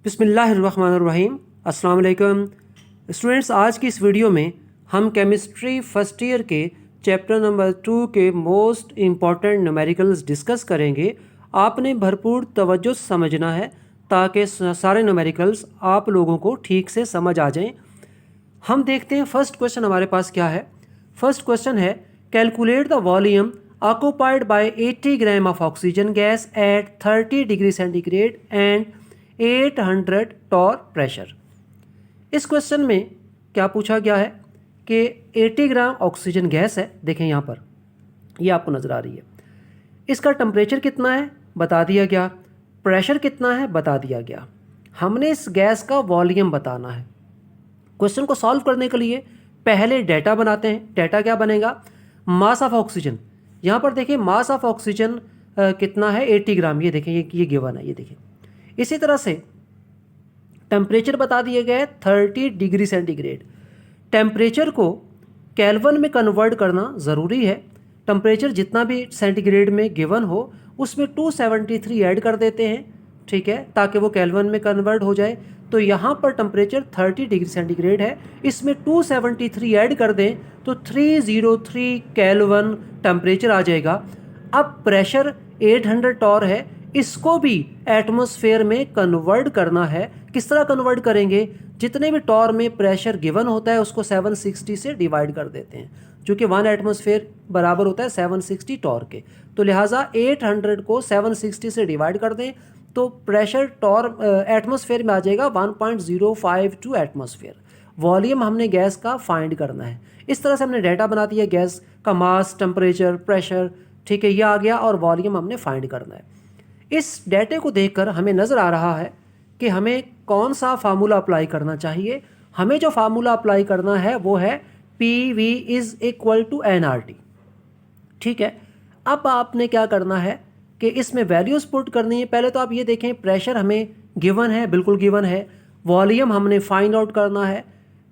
बिस्मिल्लाहिर्रहमानिर्रहीम। अस्सलाम वालेकुम स्टूडेंट्स, आज की इस वीडियो में हम केमिस्ट्री फर्स्ट ईयर के चैप्टर नंबर 2 के मोस्ट इम्पॉर्टेंट न्यूमेरिकल्स डिस्कस करेंगे। आपने भरपूर तवज्जो से समझना है ताकि सारे न्यूमेरिकल्स आप लोगों को ठीक से समझ आ जाएं। हम देखते हैं फर्स्ट क्वेश्चन हमारे पास क्या है। फर्स्ट क्वेश्चन है, calculate the volume occupied by 80 gram of oxygen gas at 30 degree centigrade and 800 torr pressure. इस क्वेश्चन में क्या पूछा गया है कि 80 ग्राम ऑक्सीजन गैस है, देखें यहाँ पर ये आपको नज़र आ रही है। इसका टेम्परेचर कितना है बता दिया गया, प्रेशर कितना है बता दिया गया। हमने इस गैस का वॉल्यूम बताना है। क्वेश्चन को सॉल्व करने के लिए पहले डेटा बनाते हैं। डेटा क्या बनेगा, मास ऑफ ऑक्सीजन। यहाँ पर देखिए मास ऑफ ऑक्सीजन कितना है 80 ग्राम, ये देखें ये गिवन है, ये देखें। इसी तरह से टेम्परेचर बता दिए गए 30 डिग्री सेंटीग्रेड। टेम्परेचर को केल्विन में कन्वर्ट करना ज़रूरी है। टेम्परेचर जितना भी सेंटीग्रेड में गिवन हो उसमें 273 ऐड कर देते हैं, ठीक है, ताकि वो केल्विन में कन्वर्ट हो जाए। तो यहाँ पर टेम्परेचर 30 डिग्री सेंटीग्रेड है, इसमें 273 ऐड कर दें तो 303 केल्विन टेम्परेचर आ जाएगा। अब प्रेशर 800 टॉर है, इसको भी एटमॉस्फेयर में कन्वर्ट करना है। किस तरह कन्वर्ट करेंगे, जितने भी टॉर में प्रेशर गिवन होता है उसको 760 से डिवाइड कर देते हैं, क्योंकि 1 एटमॉस्फेयर बराबर होता है 760 टॉर के। तो लिहाजा 800 को 760 से डिवाइड कर दें तो प्रेशर टॉर एटमॉस्फेयर में आ जाएगा 1.052 एटमॉस्फेयर। वॉल्यूम हमने गैस का फाइंड करना है। इस तरह से हमने डाटा बना दिया, गैस का मास, टेम्परेचर, प्रेशर, ठीक है, ये आ गया और वॉल्यूम हमने फाइंड करना है। इस डेटे को देखकर हमें नज़र आ रहा है कि हमें कौन सा फार्मूला अप्लाई करना चाहिए। हमें जो फार्मूला अप्लाई करना है वो है PV is equal to NRT, ठीक है। अब आपने क्या करना है कि इसमें वैल्यूज़ पुट करनी है। पहले तो आप ये देखें, प्रेशर हमें गिवन है, बिल्कुल गिवन है। वॉल्यूम हमने फाइंड आउट करना है,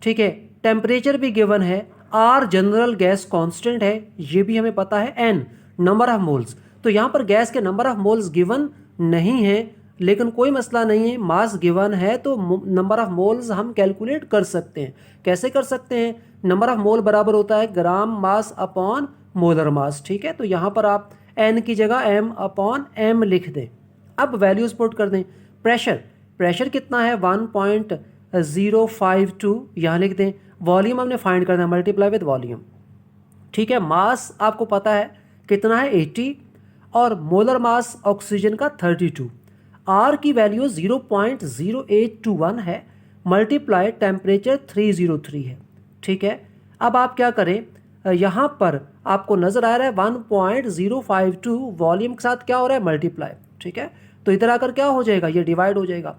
ठीक है। टेम्परेचर भी गिवन है। R जनरल गैस कांस्टेंट है, ये भी हमें पता है। N नंबर ऑफ मोल्स, तो यहाँ पर गैस के नंबर ऑफ मोल्स गिवन नहीं है, लेकिन कोई मसला नहीं है। मास गिवन है तो नंबर ऑफ मोल्स हम कैलकुलेट कर सकते हैं। कैसे कर सकते हैं, नंबर ऑफ मोल बराबर होता है ग्राम मास अपॉन मोलर मास, ठीक है। तो यहाँ पर आप N की जगह M अपॉन M लिख दें। अब वैल्यूज पुट कर दें। प्रेशर कितना है 1.052, यहाँ लिख दें। वॉल्यूम हमने फाइंड करना है, मल्टीप्लाई विद वॉल्यूम, ठीक है। मास आपको पता है कितना है 80 और मोलर मास ऑक्सीजन का 32। आर की वैल्यू 0.0821 है, मल्टीप्लाई टेम्परेचर 303 है, ठीक है। अब आप क्या करें, यहाँ पर आपको नज़र आ रहा है 1.052 वॉल्यूम के साथ क्या हो रहा है मल्टीप्लाई, ठीक है। तो इधर आकर क्या हो जाएगा, ये डिवाइड हो जाएगा,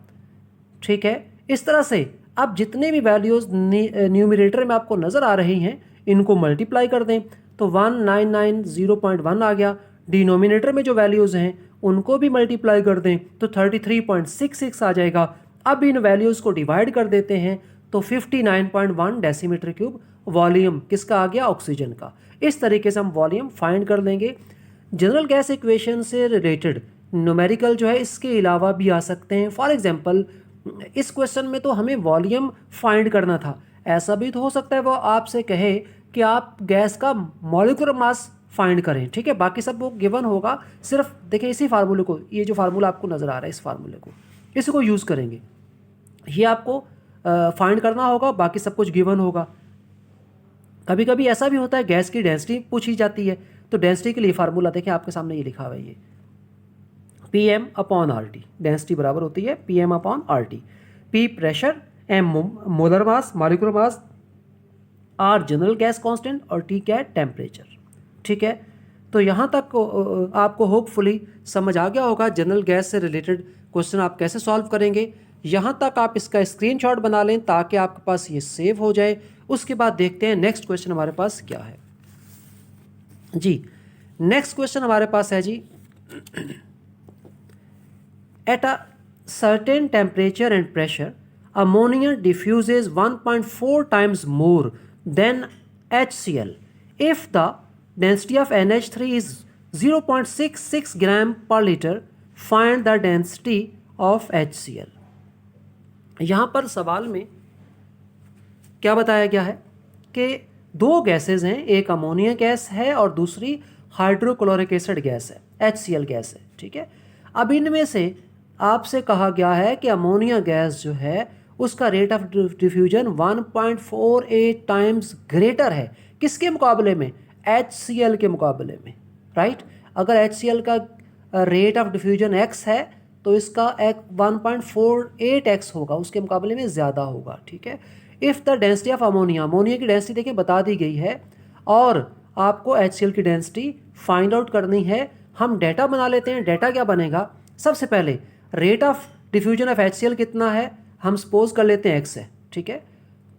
ठीक है। इस तरह से अब जितने भी वैल्यूज़ न्यूमरेटर में आपको नज़र आ रही हैं इनको मल्टीप्लाई कर दें तो 1990.1 आ गया। डिनोमिनेटर में जो वैल्यूज़ हैं उनको भी मल्टीप्लाई कर दें तो 33.66 आ जाएगा। अब इन वैल्यूज़ को डिवाइड कर देते हैं तो 59.1 डेसीमीटर क्यूब वॉल्यूम किसका आ गया, ऑक्सीजन का। इस तरीके से हम वॉल्यूम फाइंड कर लेंगे। जनरल गैस इक्वेशन से रिलेटेड न्यूमेरिकल जो है इसके अलावा भी आ सकते हैं। फॉर एग्जांपल इस क्वेश्चन में तो हमें वॉल्यूम फाइंड करना था, ऐसा भी तो हो सकता है वो आपसे कहे कि आप गैस का मॉलिक्यूलर मास फाइंड करें, ठीक है। बाकी सब वो गिवन होगा, सिर्फ देखिए इसी फार्मूले को, ये जो फार्मूला आपको नज़र आ रहा है इस फार्मूले को, इसी को यूज़ करेंगे। ये आपको फाइंड करना होगा, बाकी सब कुछ गिवन होगा। कभी कभी ऐसा भी होता है गैस की डेंसिटी पूछी जाती है, तो डेंसिटी के लिए फार्मूला देखिए आपके सामने ये लिखा हुआ है, ये PM अपॉन RT। डेंसिटी बराबर होती है PM upon RT। P pressure, M molar mass, molecular mass, R general gas constant और T क्या है, टेम्परेचर, ठीक है। तो यहाँ तक आपको होपफुली समझ आ गया होगा जनरल गैस से रिलेटेड क्वेश्चन आप कैसे सॉल्व करेंगे। यहाँ तक आप इसका स्क्रीनशॉट बना लें ताकि आपके पास ये सेव हो जाए। उसके बाद देखते हैं नेक्स्ट क्वेश्चन हमारे पास क्या है जी। नेक्स्ट क्वेश्चन हमारे पास है जी, at a certain temperature and pressure ammonia diffuses 1.4 times more than HCl if the density of NH3 is 0.66 gram per liter. Find the density of HCl. यहाँ पर सवाल में क्या बताया गया है कि दो गैसेज हैं, एक अमोनिया गैस है और दूसरी हाइड्रोक्लोरिक एसिड गैस है, HCl गैस है, ठीक है। अब इनमें से आपसे कहा गया है कि अमोनिया गैस जो है उसका rate of diffusion 1.48 times greater है किसके मुकाबले में, HCl के मुकाबले में, राइट। अगर HCl का रेट ऑफ डिफ्यूजन x है तो इसका 1.48x होगा, उसके मुकाबले में ज़्यादा होगा, ठीक है। If the density of ammonia, ammonia की डेंसिटी देखिए बता दी गई है और आपको HCl की डेंसिटी फाइंड आउट करनी है। हम डेटा बना लेते हैं। डेटा क्या बनेगा, सबसे पहले rate of diffusion of HCl कितना है, हम सपोज कर लेते हैं x है, ठीक है।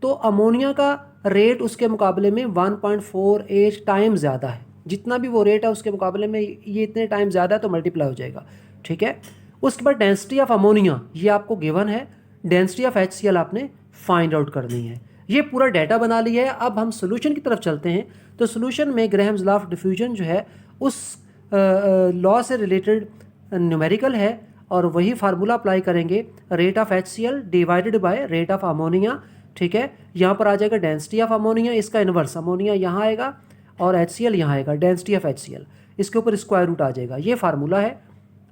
तो अमोनिया का रेट उसके मुकाबले में 1.48 टाइम ज़्यादा है, जितना भी वो रेट है उसके मुकाबले में ये इतने टाइम ज़्यादा है तो मल्टीप्लाई हो जाएगा, ठीक है। उसके बाद डेंसिटी ऑफ अमोनिया ये आपको गिवन है, डेंसिटी ऑफ HCl आपने फाइंड आउट करनी है। ये पूरा डेटा बना लिया है। अब हम सोल्यूशन की तरफ चलते हैं। तो सोल्यूशन में ग्राहम्स लॉ ऑफ डिफ्यूजन जो है उस लॉ से रिलेटेड न्यूमेरिकल है और वही फार्मूला अप्लाई करेंगे, rate of HCl divided by rate of ammonia, ठीक है। यहाँ पर आ जाएगा डेंसिटी ऑफ अमोनिया, इसका इन्वर्स अमोनिया यहाँ आएगा और HCl यहाँ आएगा, डेंसिटी ऑफ HCl, इसके ऊपर स्क्वायर रूट आ जाएगा। ये फार्मूला है।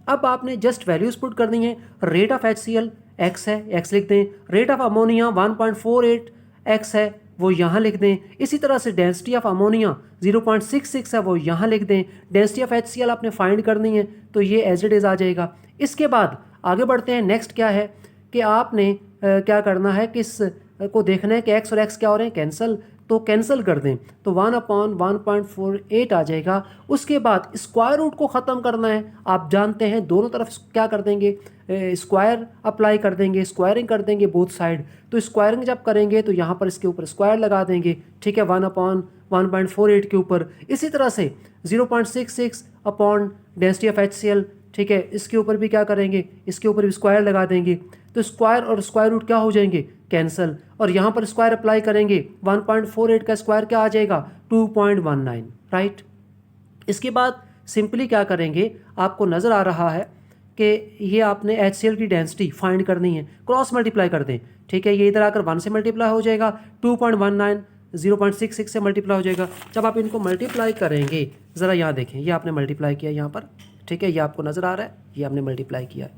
अब आपने जस्ट वैल्यूज पुट करनी है। रेट ऑफ HCl x है, x लिख दें। रेट ऑफ अमोनिया 1.48 x है, वो यहाँ लिख दें। इसी तरह से डेंसिटी ऑफ अमोनिया 0.66 है, वो यहाँ लिख दें। डेंसिटी ऑफ HCl आपने फाइंड करनी है तो ये एज इट इज़ आ जाएगा। इसके बाद आगे बढ़ते हैं। नेक्स्ट क्या है कि आपने क्या करना है, किस को देखना है कि x और x क्या हो रहे हैं, कैंसिल, तो कैंसिल कर दें तो 1/1.48 आ जाएगा। उसके बाद स्क्वायर रूट को ख़त्म करना है। आप जानते हैं दोनों तरफ क्या कर देंगे, स्क्वायर अप्लाई कर देंगे, स्क्वायरिंग कर देंगे बोथ साइड। तो स्क्वायरिंग जब करेंगे तो यहाँ पर इसके ऊपर स्क्वायर लगा देंगे, ठीक है, 1/1.48 के ऊपर। इसी तरह से 0.66 अपॉन डेंसिटी ऑफ HCl, ठीक है, इसके ऊपर भी क्या करेंगे, इसके ऊपर भी स्क्वायर लगा देंगे। तो स्क्वायर और स्क्वायर रूट क्या हो जाएंगे, कैंसल। और यहाँ पर स्क्वायर अप्लाई करेंगे, 1.48 का स्क्वायर क्या आ जाएगा, 2.19, राइट। इसके बाद सिंपली क्या करेंगे, आपको नज़र आ रहा है कि ये आपने HCl की डेंसिटी फाइंड करनी है, क्रॉस मल्टीप्लाई कर दें, ठीक है। ये इधर आकर 1 से मल्टीप्लाई हो जाएगा, 2.19 0.66 से मल्टीप्लाई हो जाएगा। जब आप इनको मल्टीप्लाई करेंगे, ज़रा यहाँ देखें, ये आपने मल्टीप्लाई किया यहाँ पर, ठीक है, ये आपको नज़र आ रहा है, ये आपने मल्टीप्लाई किया है,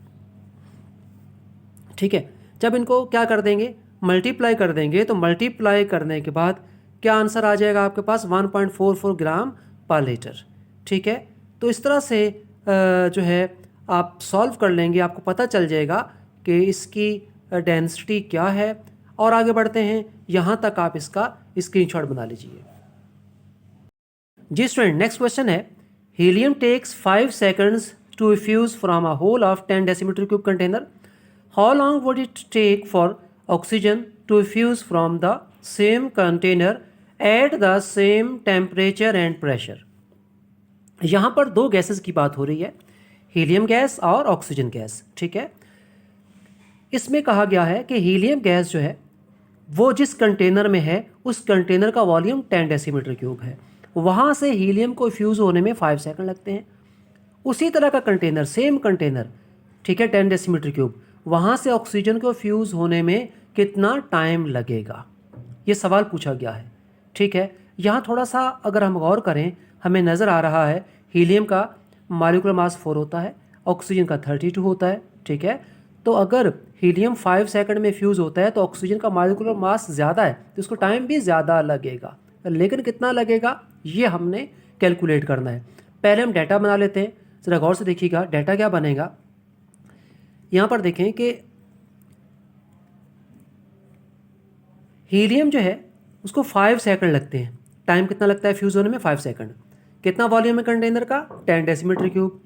ठीक है। जब इनको क्या कर देंगे, मल्टीप्लाई कर देंगे, तो मल्टीप्लाई करने के बाद क्या आंसर आ जाएगा आपके पास, 1.44 ग्राम पर लीटर, ठीक है। तो इस तरह से जो है आप सॉल्व कर लेंगे, आपको पता चल जाएगा कि इसकी डेंसिटी क्या है। और आगे बढ़ते हैं, यहाँ तक आप इसका स्क्रीनशॉट बना लीजिए। जी स्टूडेंट, नेक्स्ट क्वेश्चन है, helium takes 5 seconds to fuse from a hole of 10 decimeter cube container. How long would it take for oxygen to fuse from the same container at the same temperature and pressure? यहाँ पर दो gases की बात हो रही है, helium gas और oxygen gas, ठीक है। इसमें कहा गया है कि हीलियम गैस जो है वो जिस कंटेनर में है उस कंटेनर का वॉल्यूम 10 डेसीमीटर क्यूब है, वहाँ से हीलियम को फ्यूज़ होने में 5 सेकंड लगते हैं। उसी तरह का कंटेनर, सेम कंटेनर, ठीक है, 10 डेसीमीटर क्यूब, वहाँ से ऑक्सीजन को फ्यूज़ होने में कितना टाइम लगेगा, ये सवाल पूछा गया है, ठीक है। यहाँ थोड़ा सा अगर हम गौर करें, हमें नज़र आ रहा है हीलियम का मॉलिक्यूलर मास 4 होता है, ऑक्सीजन का 32 होता है, ठीक है। तो अगर हीलियम 5 सेकंड में फ्यूज़ होता है तो ऑक्सीजन का मॉलिक्यूलर मास ज़्यादा है तो इसको टाइम भी ज़्यादा लगेगा, लेकिन कितना लगेगा ये हमने कैलकुलेट करना है। पहले हम डाटा बना लेते हैं, ज़रा गौर से देखिएगा डाटा क्या बनेगा। यहाँ पर देखें कि हीलियम जो है उसको 5 सेकंड लगते हैं, टाइम कितना लगता है फ्यूज़ होने में, 5 सेकंड। कितना वॉल्यूम है कंटेनर का, 10 डेसीमीटर क्यूब।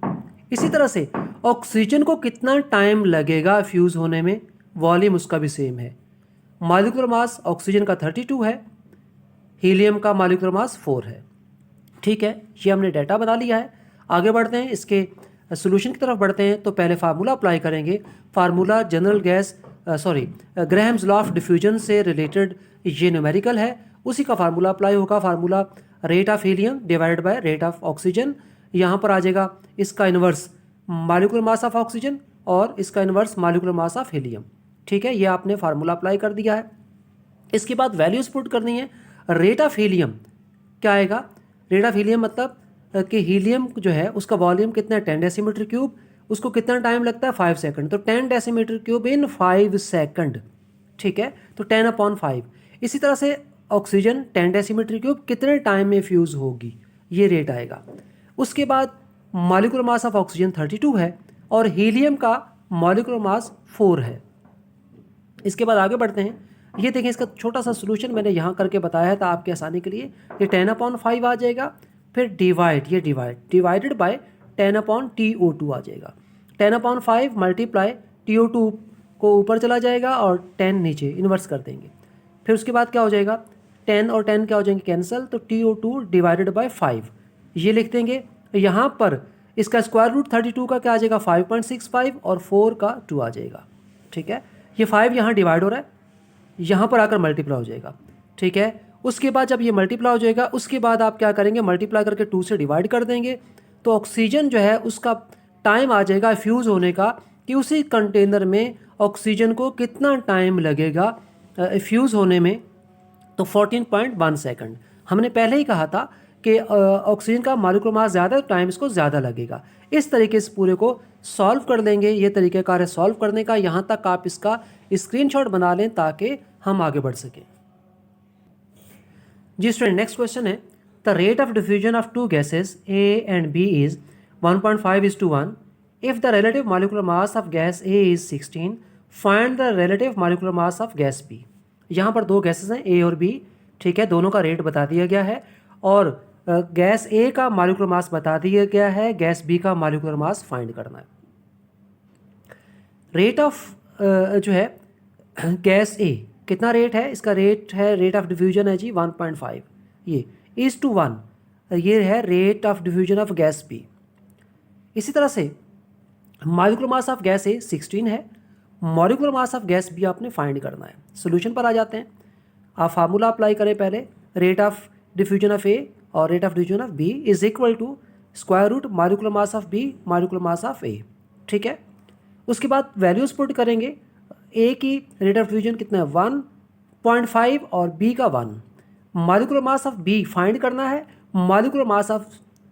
इसी तरह से ऑक्सीजन को कितना टाइम लगेगा फ्यूज़ होने में, वॉल्यूम उसका भी सेम है। मॉलिक्यूलर मास ऑक्सीजन का 32 है, हीलियम का मॉलिक्यूलर मास 4 है, ठीक है। ये हमने डाटा बना लिया है। आगे बढ़ते हैं, इसके सोल्यूशन की तरफ बढ़ते हैं। तो पहले फार्मूला अप्लाई करेंगे। Formula general gas Graham's law of diffusion से रिलेटेड ये न्यूमेरिकल है, उसी का फार्मूला अप्लाई होगा। Formula rate of helium divided by rate of oxygen, यहाँ पर आ जाएगा इसका inverse molecular mass of oxygen और इसका inverse molecular mass of helium, ठीक है, ये आपने फार्मूला अप्लाई कर दिया है। इसके बाद वैल्यूज पुट करनी है। रेट ऑफ हीलियम क्या आएगा? रेट ऑफ हीलियम मतलब कि हीलियम जो है उसका वॉल्यूम कितना है 10 डेसीमीटर क्यूब, उसको कितना टाइम लगता है 5 सेकंड, तो 10 डेसीमीटर क्यूब इन 5 सेकंड, ठीक है, तो 10/5। इसी तरह से ऑक्सीजन 10 डेसीमीटर क्यूब कितने टाइम में फ्यूज़ होगी, ये रेट आएगा। उसके बाद मॉलिक्यूलर मास ऑफ ऑक्सीजन 32 है और हीलियम का मॉलिक्यूलर मास 4 है। इसके बाद आगे बढ़ते हैं। ये देखें, इसका छोटा सा सोल्यूशन मैंने यहाँ करके बताया था आपके आसानी के लिए। ये 10/5 आ जाएगा, फिर डिवाइडेड बाय 10/TO2 आ जाएगा। 10/5 मल्टीप्लाई TO2 को ऊपर चला जाएगा और 10 नीचे, इन्वर्स कर देंगे। फिर उसके बाद क्या हो जाएगा, 10 और 10 क्या हो जाएंगे कैंसिल, तो TO2 डिवाइडेड बाय 5 ये लिख देंगे। यहाँ पर इसका स्क्वायर रूट 32 का क्या आ जाएगा 5.65 और 4 का 2 आ जाएगा, ठीक है। ये 5 यहाँ डिवाइड हो रहा है, यहाँ पर आकर मल्टीप्लाई हो जाएगा, ठीक है। उसके बाद जब ये मल्टीप्लाई हो जाएगा उसके बाद आप क्या करेंगे, मल्टीप्लाई करके 2 से डिवाइड कर देंगे, तो ऑक्सीजन जो है उसका टाइम आ जाएगा फ्यूज़ होने का कि उसी कंटेनर में ऑक्सीजन को कितना टाइम लगेगा फ्यूज़ होने में, तो 14.1 सेकंड। हमने पहले ही कहा था कि ऑक्सीजन का मॉलिक्यूलर मास ज़्यादा, टाइम इसको ज़्यादा लगेगा। इस तरीके से पूरे को सॉल्व कर देंगे। ये तरीक़ेकार है सॉल्व करने का। यहाँ तक आप इसका स्क्रीनशॉट बना लें ताकि हम आगे बढ़ सकें। जी स्टूडेंट, नेक्स्ट क्वेश्चन है, the rate of diffusion of two gases A and B is 1.5:1 if the relative molecular mass of gas A is 16, find the relative molecular mass of gas B। यहाँ पर दो gases हैं A और B, ठीक है, दोनों का rate बता दिया गया है और गैस A का मॉलिक्यूलर मास बता दिया गया है, गैस B का मॉलिक्यूलर मास फाइंड करना है। रेट ऑफ जो है गैस A कितना रेट है, इसका रेट है, रेट ऑफ डिफ्यूजन है जी 1.5, ये is/1, ये है rate of diffusion of gas B। इसी तरह से molecular mass of gas A 16 है, molecular mass of gas B आपने फाइंड करना है। सोल्यूशन पर आ जाते हैं। आप फार्मूला अप्लाई करें पहले, rate of diffusion of A और rate of diffusion of B is equal to square root molecular mass of B molecular mass of A, ठीक है। उसके बाद वैल्यूज पुट करेंगे। A की रेट ऑफ डिफ्यूजन कितना है 1.5 और B का 1। Molecular mass of B find करना है, मॉलिक्यूलर मास ऑफ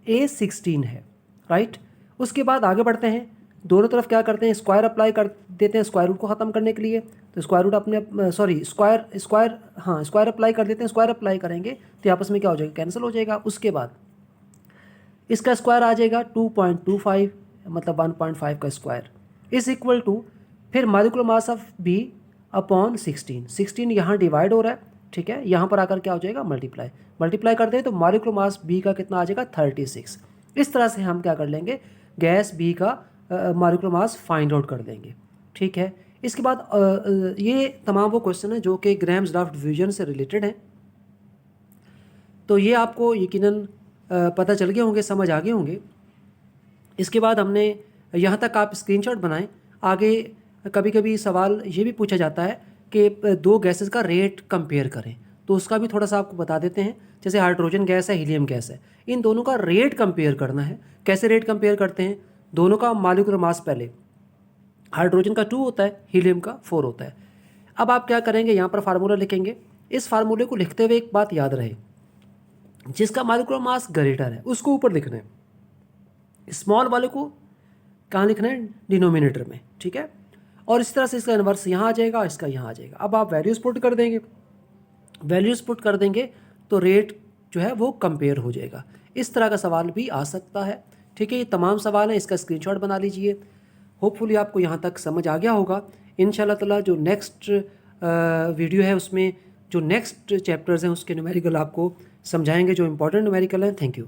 A 16 है, राइट। उसके बाद आगे बढ़ते हैं, दोनों तरफ क्या करते हैं, स्क्वायर अप्लाई कर देते हैं स्क्वायर रूट को ख़त्म करने के लिए। तो स्क्वायर रूट अपने स्क्वायर अप्लाई कर देते हैं। स्क्वायर अप्लाई करेंगे तो आपस में क्या हो जाएगा, कैंसिल हो जाएगा। उसके बाद इसका स्क्वायर आ जाएगा 2.25, मतलब 1.5 का स्क्वायर इज इक्वल टू, फिर molecular mass of B upon 16 यहाँ डिवाइड हो रहा है, ठीक है। यहाँ पर आकर क्या हो जाएगा, मल्टीप्लाई कर दें तो मॉलिक्यूलर मास B का कितना आ जाएगा 36। इस तरह से हम क्या कर लेंगे, गैस B का मॉलिक्यूलर मास फाइंड आउट कर देंगे, ठीक है। इसके बाद ये तमाम वो क्वेश्चन है जो कि ग्राम्स ऑफ डिफ्यूजन से रिलेटेड हैं। तो ये आपको यकीनन पता चल गए होंगे, समझ आ गए होंगे। इसके बाद हमने यहाँ तक आप स्क्रीनशॉट बनाएं। आगे कभी कभी सवाल ये भी पूछा जाता है कि दो गैसेस का रेट कंपेयर करें, तो उसका भी थोड़ा सा आपको बता देते हैं। जैसे हाइड्रोजन गैस है, हीलियम गैस है, इन दोनों का रेट कंपेयर करना है। कैसे रेट कंपेयर करते हैं, दोनों का मॉलिक्यूलर मास पहले हाइड्रोजन का 2 होता है, हीलियम का 4 होता है। अब आप क्या करेंगे, यहाँ पर फार्मूला लिखेंगे। इस फार्मूले को लिखते हुए एक बात याद रहे, जिसका मॉलिक्यूलर मास ग्रेटर है उसको ऊपर लिखना है, स्मॉल वाले को कहाँ लिखना है, डिनोमिनेटर में, ठीक है। और इस तरह से इसका इन्वर्स यहाँ आ जाएगा, इसका यहाँ आ जाएगा। अब आप वैल्यूज़ पुट कर देंगे तो रेट जो है वो कंपेयर हो जाएगा। इस तरह का सवाल भी आ सकता है, ठीक है। ये तमाम सवाल हैं, इसका स्क्रीनशॉट बना लीजिए। होपफुली आपको यहाँ तक समझ आ गया होगा। इंशाल्लाह ताला जो नेक्स्ट वीडियो है उसमें जो नेक्स्ट चैप्टर्स हैं उसके न्यूमेरिकल आपको समझाएंगे, जो इंपॉर्टेंट न्यूमेरिकल हैं। Thank you.